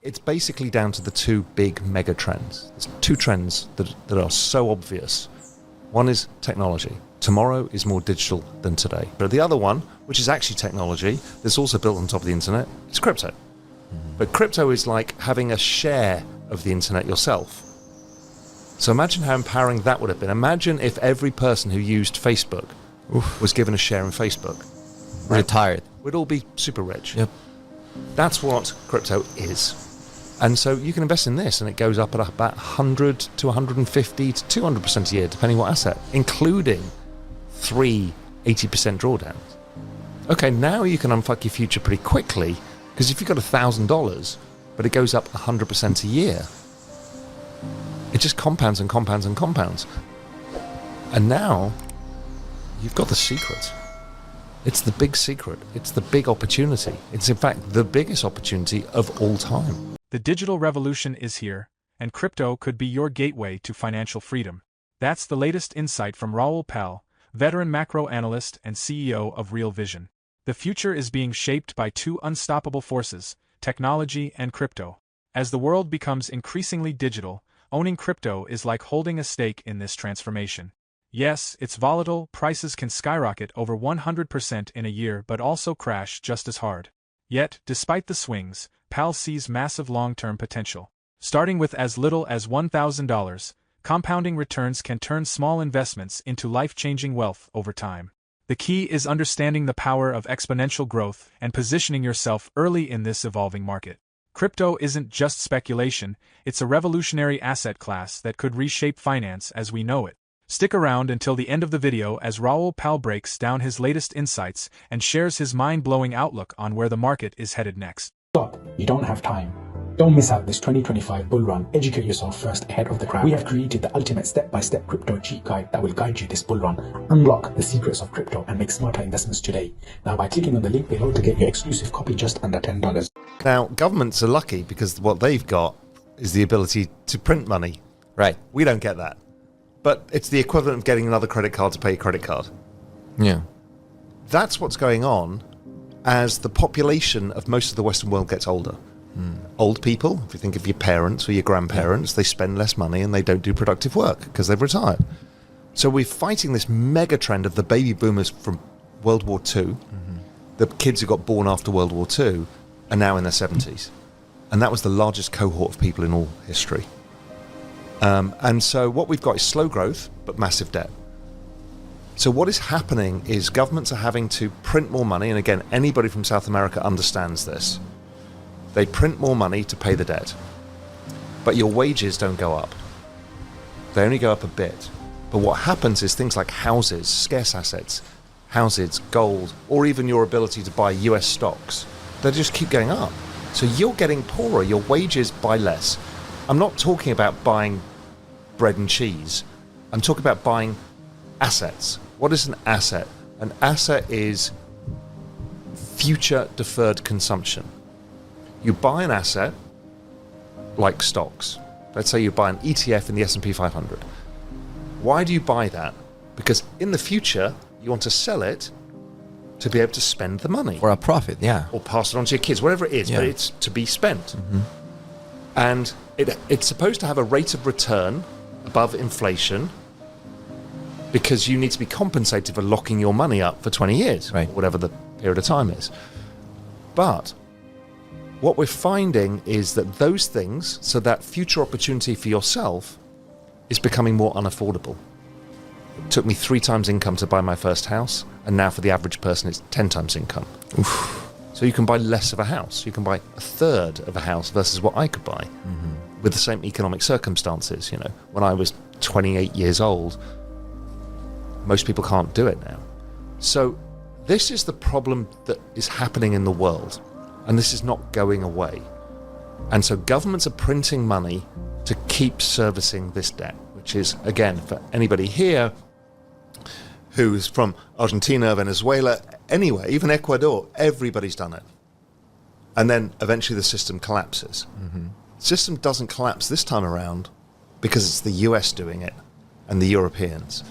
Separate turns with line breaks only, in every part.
It's basically down to the two big mega trends. There's two trends that are so obvious. One is technology. Tomorrow is more digital than today. But the other one, which is actually technology, that's also built on top of the internet, is crypto. But crypto is like having a share of the internet yourself. So imagine how empowering that would have been. Imagine if every person who used Facebook was given a share in Facebook.
Right? Retired.
We'd all be super rich.
Yep.
That's what crypto is. And so you can invest in this and it goes up at about 100 to 150 to 200% a year, depending what asset, including 3 80% drawdowns. Okay, now you can unfuck your future pretty quickly, because if you've got $1,000, but it goes up 100% a year, it just compounds and compounds and compounds. And now you've got the secret. It's the big secret. It's the big opportunity. It's in fact the biggest opportunity of all time.
The digital revolution is here, and crypto could be your gateway to financial freedom. That's the latest insight from Raul Pal, veteran macro analyst and CEO of Real Vision. The future is being shaped by two unstoppable forces, technology and crypto. As the world becomes increasingly digital, owning crypto is like holding a stake in this transformation. Yes, it's volatile, prices can skyrocket over 100% in a year but also crash just as hard. Yet, despite the swings, Pal sees massive long-term potential. Starting with as little as $1,000, compounding returns can turn small investments into life-changing wealth over time. The key is understanding the power of exponential growth and positioning yourself early in this evolving market. Crypto isn't just speculation, it's a revolutionary asset class that could reshape finance as we know it. Stick around until the end of the video as Raul Pal breaks down his latest insights and shares his mind-blowing outlook on where the market is headed next.
Stop. You don't have time. Don't miss out this 2025 bull run. Educate yourself first ahead of the crowd. We have created the ultimate step-by-step crypto cheat guide that will guide you this bull run. Unlock the secrets of crypto and make smarter investments today. Now by clicking on the link below to get your exclusive copy just under $10.
Now, governments are lucky because what they've got is the ability to print money.
Right.
We don't get that. But it's the equivalent of getting another credit card to pay your credit card.
Yeah.
That's what's going on as the population of most of the Western world gets older. Old people, if you think of your parents or your grandparents, they spend less money and they don't do productive work because they've retired. So we're fighting this mega trend of the baby boomers from World War II. The kids who got born after World War II are now in their 70s. And that was the largest cohort of people in all history. And so what we've got is slow growth, but massive debt. So what is happening is governments are having to print more money. And again, anybody from South America understands this. They print more money to pay the debt. But your wages don't go up. They only go up a bit. But what happens is things like houses, scarce assets, houses, gold, or even your ability to buy US stocks, they just keep going up. So you're getting poorer. Your wages buy less. I'm not talking about buying bread and cheese. I'm talking about buying assets. What is an asset? An asset is future deferred consumption. You buy an asset like stocks. Let's say you buy an ETF in the S&P 500. Why do you buy that? Because in the future, you want to sell it to be able to spend the money.
For a profit, yeah.
Or pass it on to your kids, whatever it is, but it's to be spent. And it's supposed to have a rate of return above inflation because you need to be compensated for locking your money up for 20 years,
right,
or whatever the period of time is. But what we're finding is that those things, so that future opportunity for yourself, is becoming more unaffordable. It took me 3 times income to buy my first house, and now for the average person it's 10 times income. So you can buy less of a house. You can buy a third of a house versus what I could buy with the same economic circumstances. You know, when I was 28 years old, most people can't do it now. So this is the problem that is happening in the world. And this is not going away. And so governments are printing money to keep servicing this debt, which is, again, for anybody here who's from Argentina, Venezuela, anywhere, even Ecuador, everybody's done it. And then eventually the system collapses. The system doesn't collapse this time around because it's the US doing it, and the Europeans,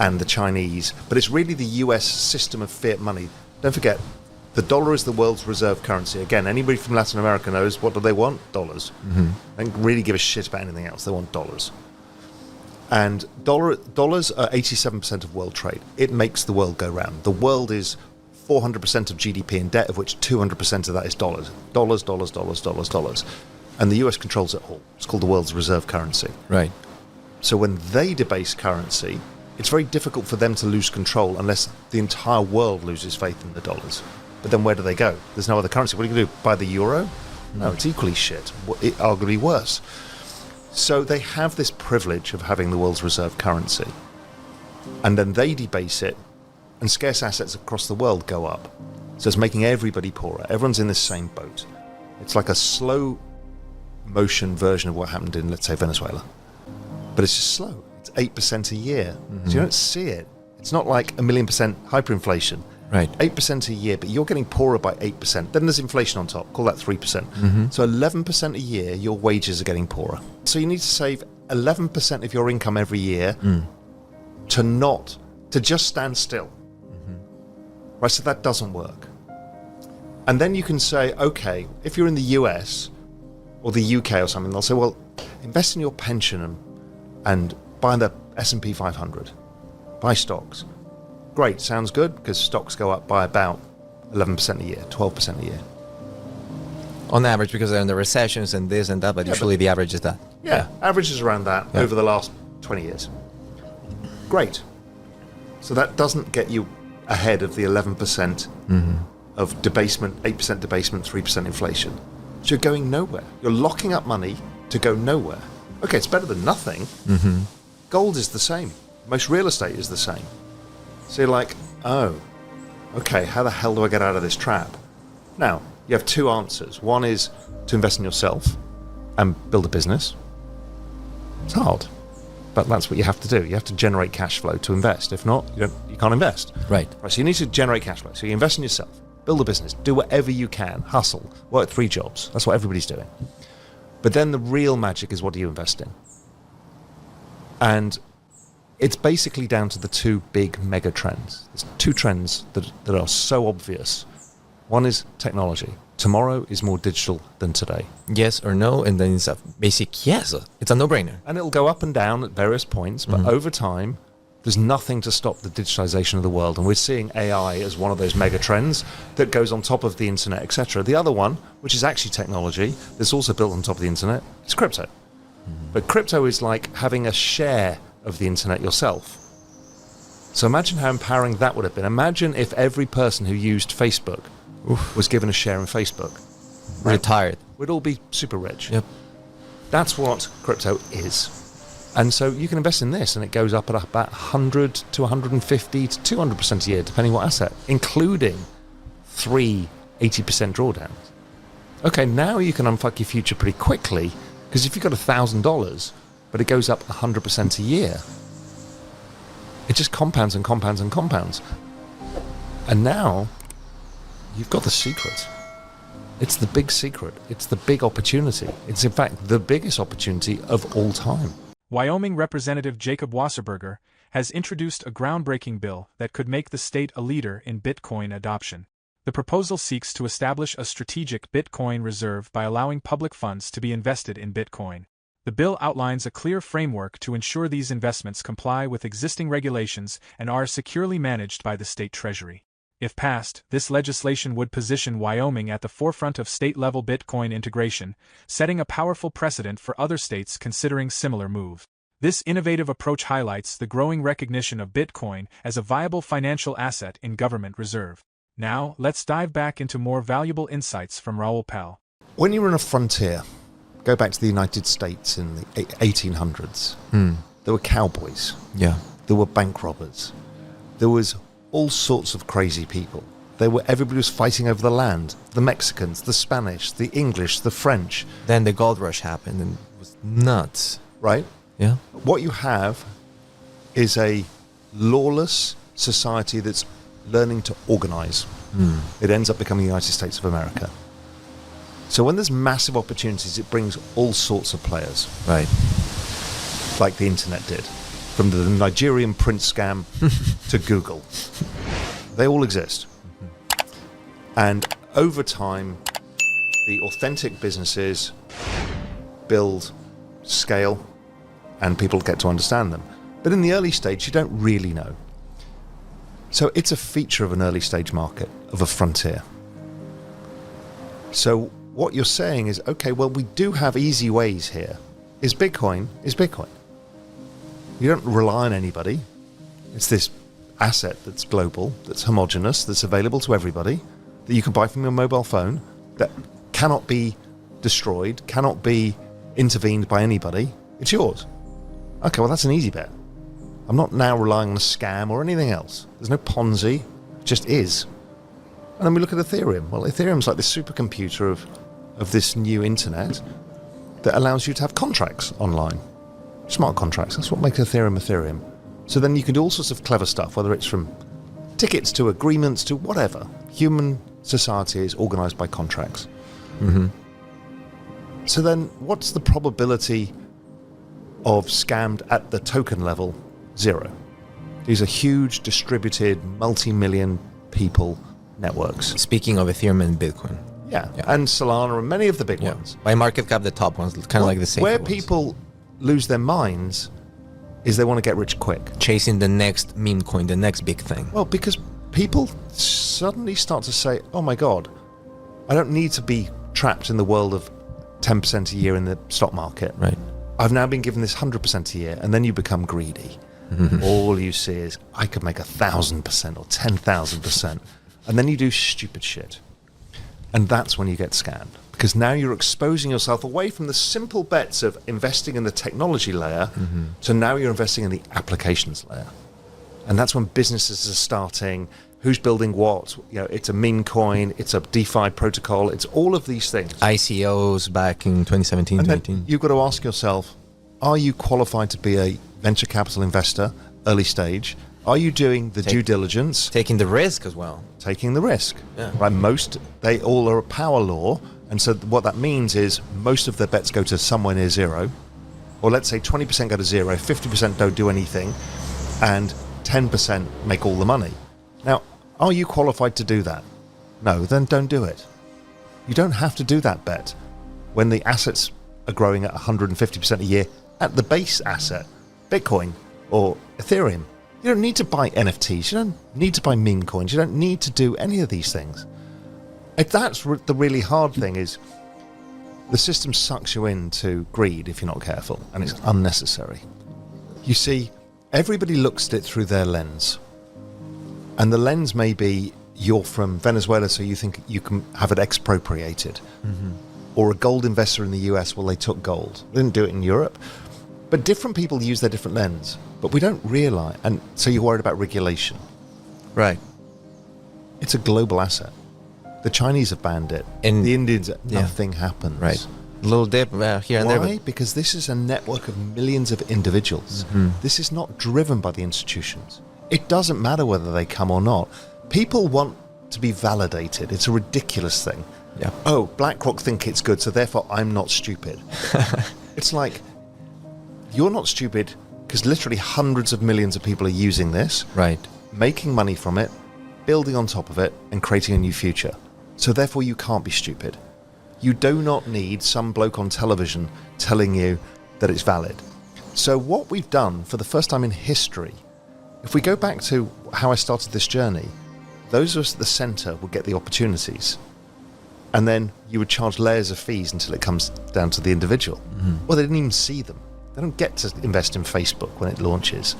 and the Chinese. But it's really the US system of fiat money. Don't forget, The dollar is the world's reserve currency. Again, anybody from Latin America knows what do they want? Dollars. They don't really give a shit about anything else. They want dollars. And dollars are 87% of world trade. It makes the world go round. The world is 400% of GDP in debt, of which 200% of that is dollars. Dollars, dollars, dollars, dollars, dollars. And the US controls it all. It's called the world's reserve currency.
Right.
So when they debase currency, it's very difficult for them to lose control unless the entire world loses faith in the dollars. But then where do they go? There's no other currency. What are you going to do? Buy the euro? No, it's equally shit. Arguably worse. So they have this privilege of having the world's reserve currency. And then they debase it, and scarce assets across the world go up. So it's making everybody poorer. Everyone's in this same boat. It's like a slow motion version of what happened in, let's say, Venezuela. But it's just slow. It's 8% a year. So you don't see it. It's not like 1,000,000% hyperinflation.
Right.
8% a year, but you're getting poorer by 8%. Then there's inflation on top. Call that 3%. So 11% a year, your wages are getting poorer. So you need to save 11% of your income every year to just stand still. Right, so that doesn't work. And then you can say, okay, if you're in the US or the UK or something, they'll say, well, invest in your pension and buy the S&P 500. Buy stocks. Great, sounds good, because stocks go up by about 11% a year, 12% a year.
On average, because they're in the recessions and this and that, but usually the average is that.
Yeah, average is around that over the last 20 years. Great. So that doesn't get you ahead of the 11% of debasement, 8% debasement, 3% inflation. So you're going nowhere. You're locking up money to go nowhere. Okay, it's better than nothing. Gold is the same. Most real estate is the same. So you're like, oh, okay, how the hell do I get out of this trap? Now, you have two answers. One is to invest in yourself and build a business. It's hard, but that's what you have to do. You have to generate cash flow to invest. If not, you can't invest.
Right.
So you need to generate cash flow. So you invest in yourself, build a business, do whatever you can, hustle, work 3 jobs. That's what everybody's doing. But then the real magic is, what do you invest in? And it's basically down to the 2 big mega trends. There's 2 trends that are so obvious. One is technology. Tomorrow is more digital than today.
Yes or no, and then it's a basic yes. It's a no-brainer.
And it'll go up and down at various points, but over time, there's nothing to stop the digitalization of the world. And we're seeing AI as one of those mega trends that goes on top of the internet, etc. The other one, which is actually technology, that's also built on top of the internet, is crypto. But crypto is like having a share of the internet yourself. So imagine how empowering that would have been. Imagine if every person who used Facebook was given a share in Facebook.
Retired.
We'd all be super rich.
Yep.
That's what crypto is. And so you can invest in this, and it goes up at about 100 to 150 to 200% a year, depending what asset, including 3 80% drawdowns. Okay, now you can unfuck your future pretty quickly, because if you've got $1,000, but it goes up 100% a year, it just compounds and compounds and compounds. And now you've got the secret. It's the big secret. It's the big opportunity. It's, in fact, the biggest opportunity of all time.
Wyoming Representative Jacob Wasserberger has introduced a groundbreaking bill that could make the state a leader in Bitcoin adoption. The proposal seeks to establish a strategic Bitcoin reserve by allowing public funds to be invested in Bitcoin. The bill outlines a clear framework to ensure these investments comply with existing regulations and are securely managed by the state treasury. If passed, this legislation would position Wyoming at the forefront of state-level Bitcoin integration, setting a powerful precedent for other states considering similar moves. This innovative approach highlights the growing recognition of Bitcoin as a viable financial asset in government reserve. Now, let's dive back into more valuable insights from Raul Pal.
When you're on a frontier, go back to the United States in the 1800s, there were cowboys.
Yeah.
There were bank robbers. There was all sorts of crazy people. Everybody was fighting over the land. The Mexicans, the Spanish, the English, the French.
Then the gold rush happened and it was nuts.
Right?
Yeah.
What you have is a lawless society that's learning to organize. It ends up becoming the United States of America. So when there's massive opportunities, it brings all sorts of players.
Right.
Like the internet did. From the Nigerian prince scam to Google. They all exist. And over time, the authentic businesses build scale and people get to understand them. But in the early stage, you don't really know. So it's a feature of an early stage market, of a frontier. So what you're saying is, okay, well, we do have easy ways here. Is Bitcoin. You don't rely on anybody. It's this asset that's global, that's homogenous, that's available to everybody, that you can buy from your mobile phone, that cannot be destroyed, cannot be intervened by anybody. It's yours. Okay, well, that's an easy bet. I'm not now relying on a scam or anything else. There's no Ponzi, it just is. And then we look at Ethereum. Well, Ethereum's like this supercomputer of this new internet that allows you to have contracts online. Smart contracts, that's what makes Ethereum. So then you can do all sorts of clever stuff, whether it's from tickets to agreements to whatever. Human society is organized by contracts.
Mm-hmm.
So then what's the probability of scammed at the token level? 0. These are huge, distributed, multi-million people networks.
Speaking of Ethereum and Bitcoin.
Yeah, and Solana and many of the big ones.
By market cap, the top ones, kind of like the same.
Where people lose their minds is they want to get rich quick.
Chasing the next meme coin, the next big thing.
Well, because people suddenly start to say, oh my God, I don't need to be trapped in the world of 10% a year in the stock market.
Right.
I've now been given this 100% a year, and then you become greedy. All you see is, I could make 1,000% or 10,000%. And then you do stupid shit. And that's when you get scammed. Because now you're exposing yourself away from the simple bets of investing in the technology layer to now you're investing in the applications layer. And that's when businesses are starting, who's building what. You know, it's a meme coin, it's a DeFi protocol, it's all of these things.
ICOs back in 2017,
And
2018.
then you've got to ask yourself, are you qualified to be a venture capital investor, early stage? Are you doing the due diligence?
Taking the risk as well.
Taking the risk.
Yeah.
Right. They all are a power law. And so what that means is most of their bets go to somewhere near 0. Or let's say 20% go to 0, 50% don't do anything, and 10% make all the money. Now, are you qualified to do that? No, then don't do it. You don't have to do that bet when the assets are growing at 150% a year at the base asset, Bitcoin or Ethereum. You don't need to buy NFTs. You don't need to buy meme coins. You don't need to do any of these things. That's the really hard thing, is the system sucks you into greed if you're not careful, and it's unnecessary. You see, everybody looks at it through their lens. And the lens may be, you're from Venezuela, so you think you can have it expropriated. Or a gold investor in the US, well, they took gold. They didn't do it in Europe. But different people use their different lens. But we don't realize, and so you're worried about regulation.
Right.
It's a global asset. The Chinese have banned it.
And
the Indians, nothing happens.
Right. A little dip here and there.
Why? Because this is a network of millions of individuals. This is not driven by the institutions. It doesn't matter whether they come or not. People want to be validated. It's a ridiculous thing.
Yeah.
Oh, BlackRock think it's good, so therefore I'm not stupid. It's like, you're not stupid because literally hundreds of millions of people are using this,
Right.
making money from it, building on top of it, and creating a new future. So therefore you can't be stupid. You do not need some bloke on television telling you that it's valid. So what we've done for the first time in history, if we go back to how I started this journey, those of us at the center would get the opportunities. And then you would charge layers of fees until it comes down to the individual. Well, they didn't even see them. They don't get to invest in Facebook when it launches.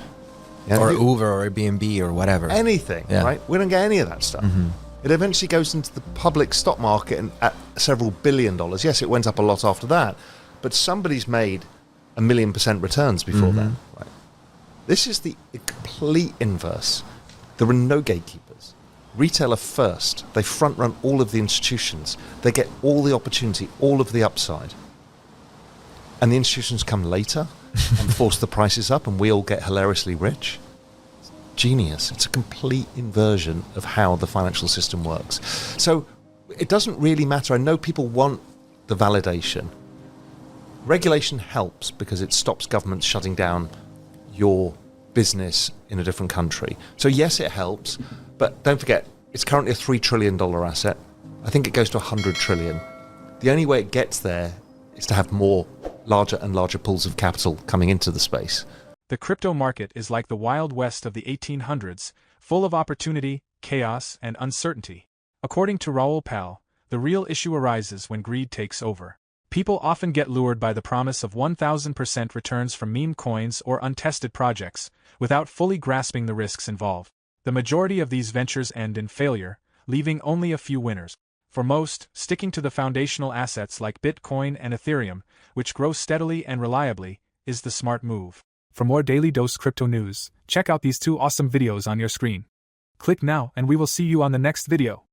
You know,
Or Uber or Airbnb or whatever.
anything, right? We don't get any of that stuff. It eventually goes into the public stock market and at several $1 billion. Yes, it went up a lot after that, but somebody's made 1,000,000% returns before then. Right? This is the complete inverse. There are no gatekeepers. Retailer first. They front run all of the institutions. They get all the opportunity, all of the upside. And the institutions come later and force the prices up, and we all get hilariously rich. Genius. It's a complete inversion of how the financial system works. So it doesn't really matter. I know people want the validation. Regulation helps because it stops governments shutting down your business in a different country. So yes, it helps, but don't forget, it's currently a $3 trillion asset. I think it goes to 100 trillion. The only way it gets there is to have more larger and larger pools of capital coming into the space.
The crypto market is like the Wild West of the 1800s, full of opportunity, chaos, and uncertainty. According to Raul Pal, the real issue arises when greed takes over. People often get lured by the promise of 1000% returns from meme coins or untested projects, without fully grasping the risks involved. The majority of these ventures end in failure, leaving only a few winners. For most, sticking to the foundational assets like Bitcoin and Ethereum, which grow steadily and reliably, is the smart move.
For more Daily Dose Crypto news, check out these 2 awesome videos on your screen. Click now and we will see you on the next video.